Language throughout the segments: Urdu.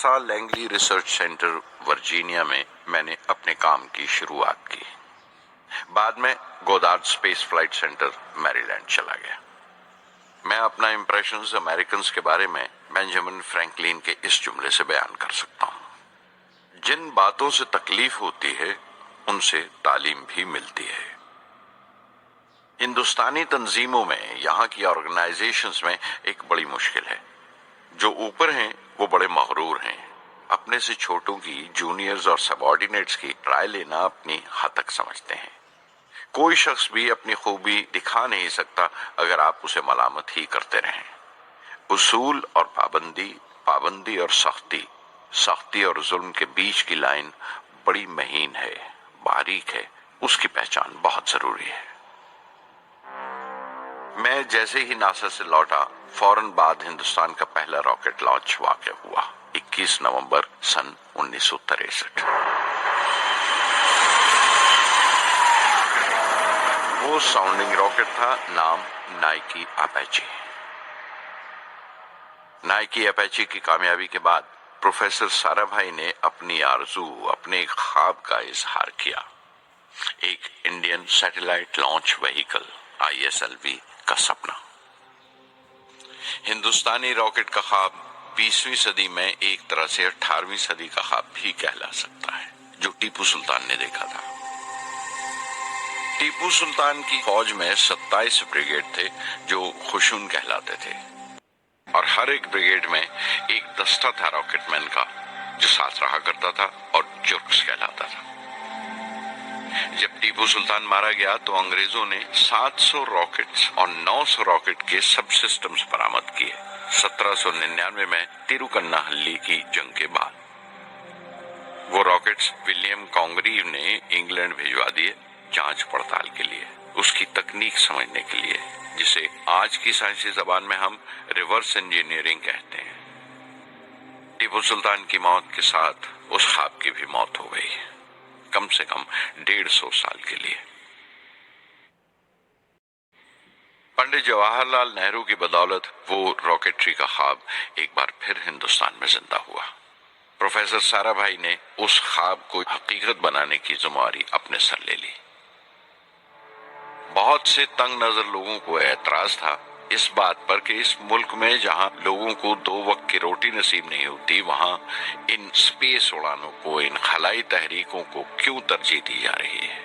NASA Langley research centre Virginia میں میں نے اپنے کام کی شروعات کی۔ بعد میں گودارڈ اسپیس فلائٹ سینٹر میری لینڈ چلا گیا۔ میں اپنا امپریشنز امریکنز کے بارے میں بینجامن فرینکلن کے اس جملے سے بیان کر سکتا ہوں: جن باتوں سے تکلیف ہوتی ہے ان سے تعلیم بھی ملتی ہے۔ ہندوستانی تنظیموں میں، یہاں کی آرگنائزیشنز میں ایک بڑی مشکل ہے۔ جو اوپر ہیں وہ بڑے مغرور ہیں، اپنے سے چھوٹوں کی، جونیئرز اور سبارڈینیٹس کی رائے لینا اپنی حد تک سمجھتے ہیں۔ کوئی شخص بھی اپنی خوبی دکھا نہیں سکتا اگر آپ اسے ملامت ہی کرتے رہیں۔ اصول اور پابندی، پابندی اور سختی، سختی اور ظلم کے بیچ کی لائن بڑی مہین ہے، باریک ہے، اس کی پہچان بہت ضروری ہے۔ میں جیسے ہی ناسا سے لوٹا، فوراً بعد ہندوستان کا پہلا راکٹ لانچ واقع ہوا، 21 نومبر سن 1963۔ وہ ساؤنڈنگ راکٹ تھا، نام نائکی اپیچی۔ نائکی اپیچی کی کامیابی کے بعد پروفیسر سارا بھائی نے اپنی آرزو، اپنے ایک خواب کا اظہار کیا: ایک Indian satellite launch vehicle ISLV کا سپنا۔ ہندوستانی راکٹ کا خواب 20ویں صدی میں ایک طرح سے 18ویں صدی کا خواب بھی کہلا سکتا ہے، جو ٹیپو سلطان نے دیکھا تھا۔ ٹیپو سلطان کی فوج میں 27 بریگیڈ تھے جو خشون کہلاتے تھے، اور ہر ایک بریگیڈ میں ایک دستہ تھا راکٹ مین کا جو ساتھ رہا کرتا تھا اور جرکس کہلاتا تھا۔ جب ٹیپو سلطان مارا گیا تو انگریزوں نے 700 راکٹس اور 900 راکٹ کے سب سسٹمز برآمد کیے 1799 میں تیروکناہلی کی جنگ کے بعد۔ وہ راکٹس ولیم کانگریو نے انگلینڈ بھیجوا دیے جانچ پڑتال کے لیے، اس کی تکنیک سمجھنے کے لیے، جسے آج کی سائنسی زبان میں ہم ریورس انجینئرنگ کہتے ہیں۔ ٹیپو سلطان کی موت کے ساتھ اس خواب کی بھی موت ہو گئی، کم سے کم 150 سال کے لیے۔ پنڈت جواہر لال نہرو کی بدولت وہ راکٹری کا خواب ایک بار پھر ہندوستان میں زندہ ہوا۔ پروفیسر سارا بھائی نے اس خواب کو حقیقت بنانے کی ذمہ داری اپنے سر لے لی۔ بہت سے تنگ نظر لوگوں کو اعتراض تھا اس بات پر کہ اس ملک میں جہاں لوگوں کو 2 وقت کی روٹی نصیب نہیں ہوتی، وہاں ان سپیس اڑانوں کو، ان خلائی تحریکوں کو کیوں ترجیح دی جا رہی ہے۔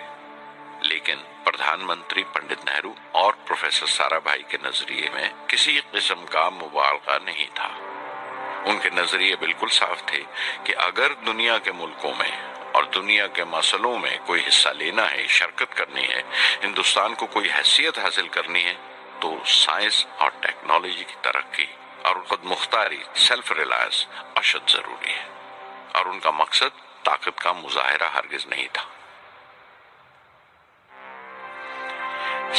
لیکن پردھان منتری پنڈت نہرو اور پروفیسر سارا بھائی کے نظریے میں کسی قسم کا مبالغہ نہیں تھا۔ ان کے نظریے بالکل صاف تھے کہ اگر دنیا کے ملکوں میں اور دنیا کے مسئلوں میں کوئی حصہ لینا ہے، شرکت کرنی ہے، ہندوستان کو کوئی حیثیت حاصل کرنی ہے، تو سائنس اور ٹیکنالوجی کی ترقی اور خود مختاری، سیلف ریلائنس اشد ضروری ہے، اور ان کا مقصد طاقت کا مظاہرہ ہرگز نہیں تھا۔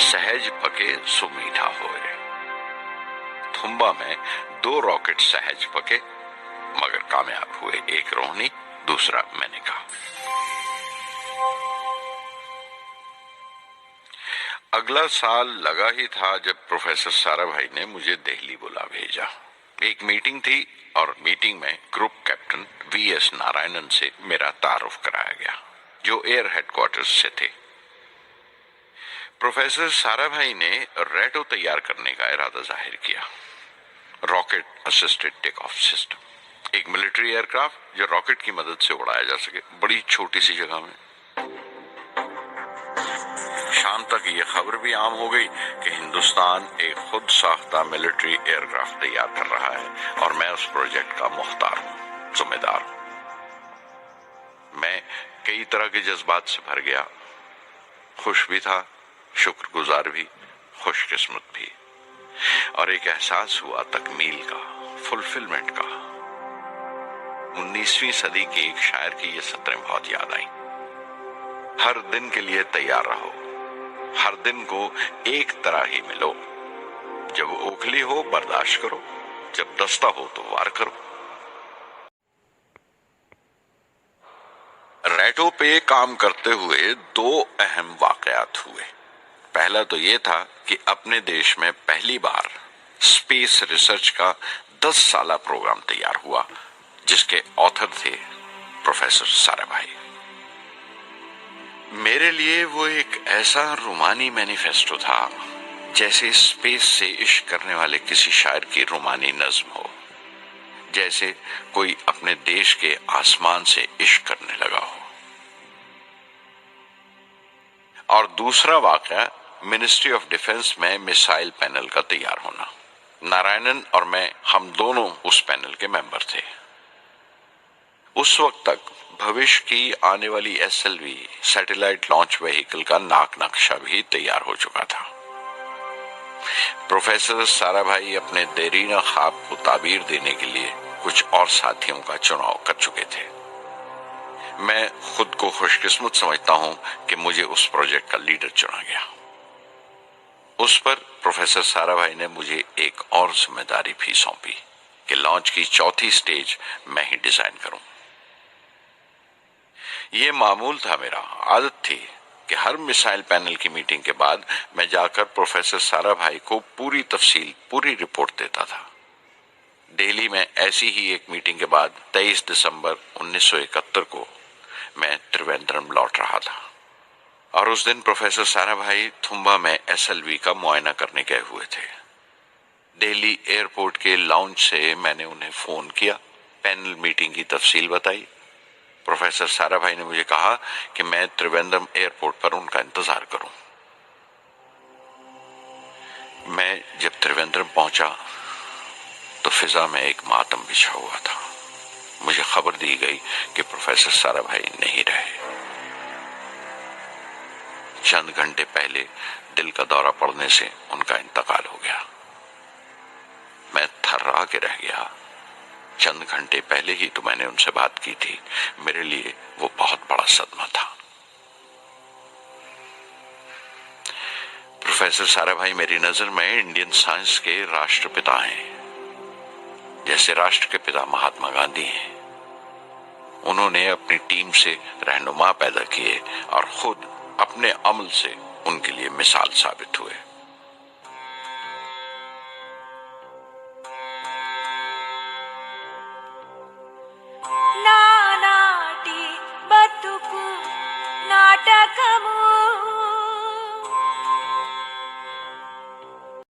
سہج پکے سو میٹھا ہوئے۔ تھمبا میں 2 راکٹ سہج پکے مگر کامیاب ہوئے، ایک روہنی، دوسرا مینیکا۔ اگلا سال لگا ہی تھا جب پروفیسر سارا بھائی نے مجھے دہلی بلا بھیجا۔ ایک میٹنگ تھی اور میٹنگ میں گروپ کیپٹن VS نارائنن سے میرا تعارف کرایا گیا، جو ایئر ہیڈ کوارٹرز سے تھے۔ پروفیسر سارا بھائی نے ریٹو تیار کرنے کا ارادہ ظاہر کیا، rocket assisted take of system, ایک ملٹری ایئر کرافٹ جو راکٹ کی مدد سے اڑایا جا سکے بڑی چھوٹی سی جگہ میں۔ شام تک یہ خبر بھی عام ہو گئی کہ ہندوستان ایک خود ساختہ ملٹری ایئر کرافٹ تیار کر رہا ہے، اور میں اس پروجیکٹ کا مختار ہوں، ذمہ دار ہوں۔ میں کئی طرح کے جذبات سے بھر گیا، خوش بھی تھا، شکر گزار بھی، خوش قسمت بھی، اور ایک احساس ہوا تکمیل کا، فلفلمنٹ کا۔ 19ویں صدی کے ایک شاعر کی یہ سطریں بہت یاد آئیں: ہر دن کے لیے تیار رہو، ہر دن کو ایک طرح ہی ملو، جب اوکھلی ہو برداشت کرو، جب دستہ ہو تو وار کرو۔ ریٹو پہ کام کرتے ہوئے 2 اہم واقعات ہوئے۔ پہلا تو یہ تھا کہ اپنے دیش میں پہلی بار اسپیس ریسرچ کا 10 سالہ پروگرام تیار ہوا، جس کے آتھر تھے پروفیسر سارا بھائی۔ میرے لیے وہ ایک ایسا رومانی مینیفیسٹو تھا جیسے اسپیس سے عشق کرنے والے کسی شاعر کی رومانی نظم ہو، جیسے کوئی اپنے دیش کے آسمان سے عشق کرنے لگا ہو۔ اور دوسرا واقعہ منسٹری آف ڈیفنس میں میسائل پینل کا تیار ہونا۔ نارائنن اور میں ہم دونوں اس پینل کے ممبر تھے۔ اس وقت تک بھوش کی آنے والی SLV سیٹلائٹ لانچ وہیکل کا ناک نقشہ بھی تیار ہو چکا تھا۔ پروفیسر سارا بھائی اپنے دیرینہ خواب کو تعبیر دینے کے لیے کچھ اور ساتھیوں کا چناؤ کر چکے تھے۔ میں خود کو خوش قسمت سمجھتا ہوں کہ مجھے اس پروجیکٹ کا لیڈر چنا گیا۔ اس پر پروفیسر سارا بھائی نے مجھے ایک اور ذمہ داری بھی سونپی کہ لانچ کی چوتھی سٹیج میں ہی ڈیزائن کروں۔ یہ معمول تھا، میرا عادت تھی کہ ہر میسائل پینل کی میٹنگ کے بعد میں جا کر پروفیسر سارا بھائی کو پوری تفصیل، پوری رپورٹ دیتا تھا۔ دہلی میں ایسی ہی ایک میٹنگ کے بعد 23 دسمبر 1971 کو میں تریویندرم لوٹ رہا تھا، اور اس دن پروفیسر سارا بھائی تھمبا میں SLV کا معائنہ کرنے گئے ہوئے تھے۔ دہلی ایئرپورٹ کے لاؤنج سے میں نے انہیں فون کیا، پینل میٹنگ کی تفصیل بتائی۔ پروفیسر سارا بھائی نے مجھے کہا کہ میں تریویندرم ایئرپورٹ پر ان کا انتظار کروں۔ میں جب تریویندرم پہنچا تو فضا میں ایک ماتم بچھا ہوا تھا۔ مجھے خبر دی گئی کہ پروفیسر سارا بھائی نہیں رہے۔ چند گھنٹے پہلے دل کا دورہ پڑنے سے ان کا انتقال ہو گیا۔ میں تھرا کے رہ گیا۔ چند گھنٹے پہلے ہی تو میں نے ان سے بات کی تھی۔ میرے لیے وہ بہت بڑا صدمہ تھا۔ پروفیسر سارا بھائی میری نظر میں انڈین سائنس کے راشٹر پتا ہیں، جیسے راشٹر کے پتا مہاتما گاندھی ہیں۔ انہوں نے اپنی ٹیم سے رہنما پیدا کیے اور خود اپنے عمل سے ان کے لیے مثال ثابت ہوئے۔